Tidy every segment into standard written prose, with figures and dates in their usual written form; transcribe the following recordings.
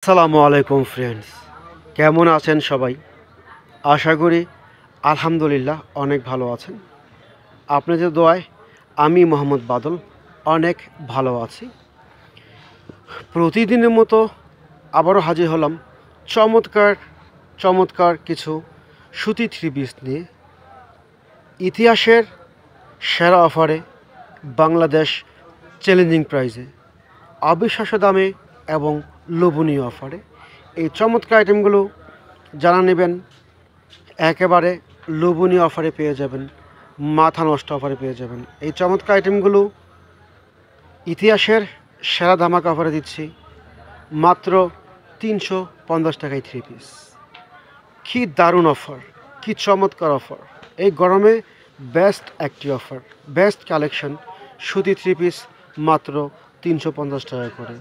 আসসালামু আলাইকুম ফ্রেন্ডস, কেমন আছেন সবাই? আশা করি আলহামদুলিল্লাহ অনেক ভালো আছেন। আপনাদের দোয়ায় আমি মোহাম্মদ বাদল অনেক ভালো আছি। প্রতিদিনের মতো আবারও হাজির হলাম চমৎকার চমৎকার কিছু সুতি থ্রি পিস নিয়ে। ইতিহাসের সেরা অফারে, বাংলাদেশ চ্যালেঞ্জিং প্রাইজে, অবিশ্বাস্য দামে এবং লোভনীয় অফারে এই চমৎকার আইটেমগুলো যারা নেবেন একেবারে লোভনীয় অফারে পেয়ে যাবেন, মাথা নষ্ট অফারে পেয়ে যাবেন। এই চমৎকার আইটেমগুলো ইতিহাসের সেরা ধামাকা অফারে দিচ্ছি মাত্র 350 টাকায় থ্রি পিস। কী দারুণ অফার, কী চমৎকার অফার! এই গরমে বেস্ট একটি অফার, বেস্ট কালেকশন, সুতি থ্রি পিস মাত্র 350 টাকা করে,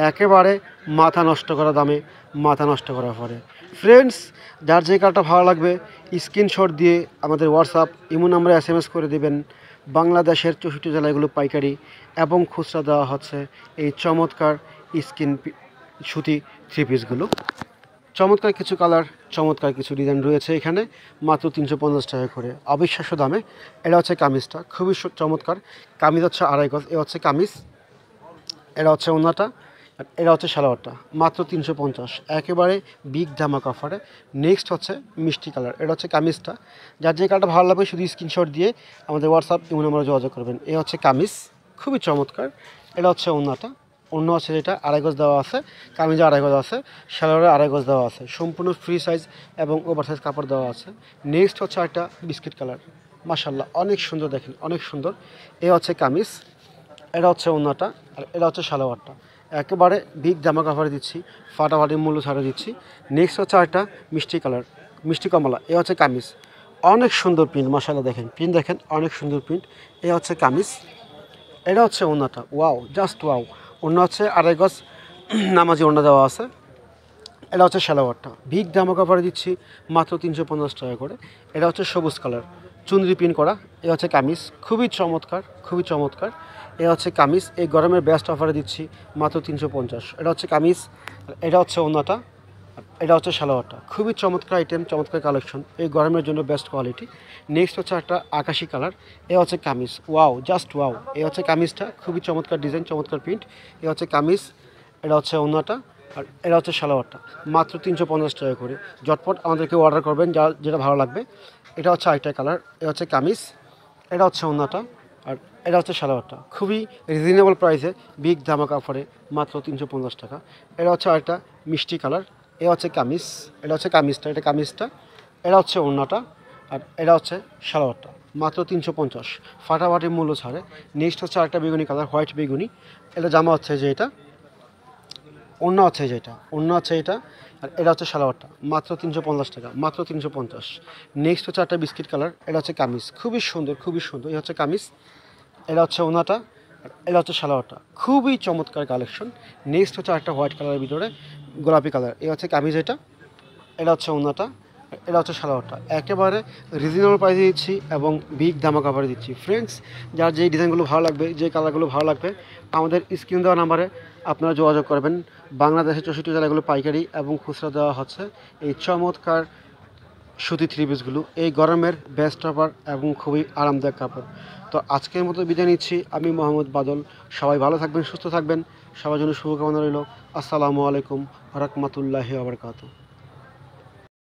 একেবারে মাথা নষ্ট করা দামে, মাথা নষ্ট করা অফারে। ফ্রেন্ডস, যার যে কার্ডটা ভালো লাগবে স্ক্রিনশট দিয়ে আমাদের হোয়াটসঅ্যাপ ইমো নাম্বারে SMS করে দেবেন। বাংলাদেশের 64 জেলাগুলো পাইকারি এবং খুচরা দেওয়া হচ্ছে এই চমৎকার সুতি থ্রি পিসগুলো। চমৎকার কিছু কালার, চমৎকার কিছু ডিজাইন রয়েছে এখানে, মাত্র 350 টাকা করে, অবিশ্বাস্য দামে। এটা হচ্ছে কামিজটা, খুবই চমৎকার। কামিজ হচ্ছে 2.5 গজ, এ হচ্ছে কামিজ, এটা হচ্ছে ওড়নাটা, আর এটা হচ্ছে সালোয়ারটা, মাত্র 350, একেবারে বিগ ধামাক অফারে। নেক্সট হচ্ছে মিষ্টি কালার, এটা হচ্ছে কামিজটা। যার যে কালারটা ভালো লাগবে শুধু স্ক্রিনশট দিয়ে আমাদের হোয়াটসঅ্যাপ ইমো নাম্বারে যোগাযোগ করবেন। এ হচ্ছে কামিজ, খুবই চমৎকার। এটা হচ্ছে ওড়নাটা, অন্য হচ্ছে যেটা 2.5 গজ দেওয়া আছে, কামিজে 2.5 গজ আছে, সালোয়ারে 2.5 গজ দেওয়া আছে, সম্পূর্ণ ফ্রি সাইজ এবং ওভার সাইজ কাপড় দেওয়া আছে। নেক্সট হচ্ছে একটা বিস্কিট কালার, মাশাল্লাহ অনেক সুন্দর, দেখেন অনেক সুন্দর। এ হচ্ছে কামিজ, এটা হচ্ছে ওড়নাটা, আর এটা হচ্ছে সালোয়ারটা, একেবারে বিগ জামা কাপড়ে দিচ্ছি, ফাটাফাটি মূল্য ছাড়ে দিচ্ছি। নেক্সট হচ্ছে একটা মিষ্টি কালার, মিষ্টি কমলা, এ হচ্ছে কামিজ, অনেক সুন্দর প্রিন্ট, মাশাল্লাহ দেখেন প্রিন্ট, দেখেন অনেক সুন্দর প্রিন্ট। এ হচ্ছে কামিজ, এটা হচ্ছে ওড়নাটা, ওয়াও জাস্ট ওয়াও। ওড়না হচ্ছে 2.5 গজ নামাজি ওড়না দেওয়া আছে। এটা হচ্ছে সালোয়ারটা, বিগ জামা কাপড়ে দিচ্ছি মাত্র 350 টাকা করে। এটা হচ্ছে সবুজ কালার, চুনরি প্রিন্ট করা। এ হচ্ছে কামিজ, খুবই চমৎকার, খুবই চমৎকার। এ হচ্ছে কামিজ, এই গরমের বেস্ট অফারে দিচ্ছি মাত্র 350। এটা হচ্ছে কামিজ, এটা হচ্ছে ওড়নাটা, এটা হচ্ছে সালোয়ারটা, খুবই চমৎকার আইটেম, চমৎকার কালেকশন, এই গরমের জন্য বেস্ট কোয়ালিটি। নেক্সট হচ্ছে একটা আকাশি কালার, এ হচ্ছে কামিজ, ওয়াও জাস্ট ওয়াও। এ হচ্ছে কামিজটা, খুবই চমৎকার ডিজাইন, চমৎকার প্রিন্ট। এ হচ্ছে কামিজ, এটা হচ্ছে ওড়নাটা, আর এটা হচ্ছে সালোয়ারটা, মাত্র 350 টাকা করে। ঝটপট আমাদেরকে অর্ডার করবেন যা যেটা ভালো লাগবে। এটা হচ্ছে আরেকটা কালার, এ হচ্ছে কামিজ, এটা হচ্ছে ওড়নাটা, আর এটা হচ্ছে সালোয়ারটা, খুবই রিজনেবল প্রাইসে বিগ ধামাকা অফারে মাত্র 350 টাকা। এটা হচ্ছে আরেকটা মিষ্টি কালার, এ হচ্ছে কামিজ, এটা হচ্ছে কামিজটা, এটা কামিজটা, এটা হচ্ছে ওড়নাটা, আর এটা হচ্ছে সালোয়ারটা, মাত্র 350, ফাটাফাটি মূল্য ছাড়ে। নেক্সট হচ্ছে আরেকটা বেগুনি কালার, হোয়াইট বেগুনি, এটা জামা হচ্ছে যে এটা, অন্য হচ্ছে যেটা, অন্য হচ্ছে এটা, আর এটা হচ্ছে সালোয়ারটা, মাত্র 350 টাকা, মাত্র 350। নেক্সট হচ্ছে একটা বিস্কিট কালার, এটা হচ্ছে কামিজ, খুবই সুন্দর, খুবই সুন্দর। এই হচ্ছে কামিজ, এটা হচ্ছে ওনাটা, আর এটা হচ্ছে সালোয়ারটা, খুবই চমৎকার কালেকশন। নেক্সট হচ্ছে একটা হোয়াইট কালারের ভিতরে গোলাপি কালার, এই হচ্ছে কামিজ, এটা হচ্ছে ওনাটা, এটা হচ্ছে সালোয়ারটা, একেবারে রিজনেবল প্রাইসে দিচ্ছি এবং বিগ ধামাকা অফারে দিচ্ছি। ফ্রেন্ডস, যার যেই ডিজাইনগুলো ভালো লাগবে, যে কালারগুলো ভালো লাগবে, আমাদের স্ক্রিন দেওয়া নাম্বারে আপনারা যোগাযোগ করবেন। বাংলাদেশের 64 জেলাগুলো পাইকারি এবং খুচরা দেওয়া হচ্ছে এই চমৎকার সুতি থ্রি পিসগুলো, এই গরমের বেস্ট অফার এবং খুবই আরামদায়ক কাপড়। তো আজকের মতো বিদায় নিচ্ছি, আমি মোহাম্মদ বাদল। সবাই ভালো থাকবেন, সুস্থ থাকবেন, সবার জন্য শুভকামনা রইল। আসসালামু আলাইকুম ওয়া রাহমাতুল্লাহি ওয়া বারাকাতুহু।